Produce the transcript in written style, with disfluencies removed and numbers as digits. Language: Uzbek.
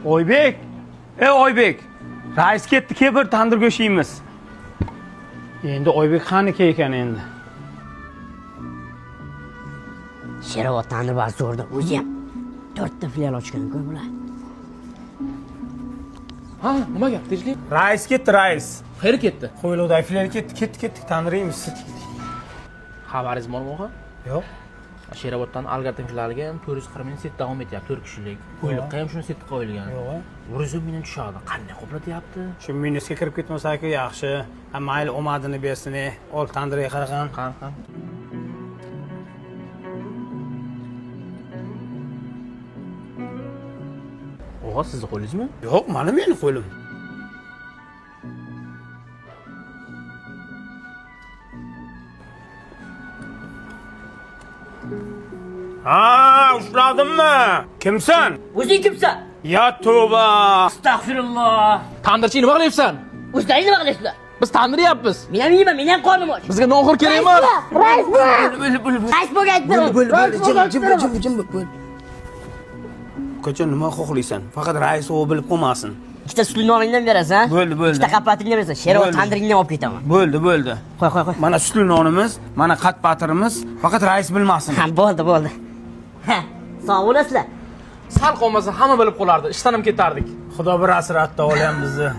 Oybek. Oybek. Rais ketdi, ke bir tandir go'sht yeymiz. Endi Oybek qaniki ekan endi? Sherobod tandir bor zo'rda. O'zi ham 4 ta filial ochgan-ku bular. Ha, nima gap? Tinchlik? Rais ketdi, rais. Qayerga ketdi? Qo'ylovdagi filial ketdik, tandir yeymiz. Xabaringiz bormi o'g'il? Yo'q. Sheroboddan Algarta filialiga 440 ming set davom etyapti, 4 kishilik. Qo'yliqqa ham shuni set qo'yilgan. Yo'q. 100 mingdan tushadi. Qanday qoplatyapti? Shu minusga kirib ketmasa-ku yaxshi. Mayli omadini bersin, ol tandirga qarag'an. Qan. O'g'il, sizni qo'lingizmi? Yo'q, mana meni qo'lim. Ushladimmi? Kimsan? O'zing kimsan? Ya tavba. Astagfirulloh. Tandirchi nima qilyapsan? O'zlaring nima qilyapsizlar? Biz tandiryapmiz. Men ham yeyman, men ham qornim och. Bizga noxur kerak emas. Rais bo'lgan aytdim. Jim bo'l. Qachon nima xohlaysan? Faqat rais o'g'il bilib qolmasin. Ikkita sutli noningdan berasan. Bo'ldi. Ikkita qapatingdan berasan. Sherobod tandiringdan olib ketaman. Bo'ldi. Qo'y. Mana sutli nonimiz, mana qat patirimiz, faqat rais bilmasin. Ha, bo'ldi. Ha, sog' bo'lasizlar. Sal qolmasa hamma bilib qolardi. Ishdan ham ketardik. Xudo bir asratda olyam bizni.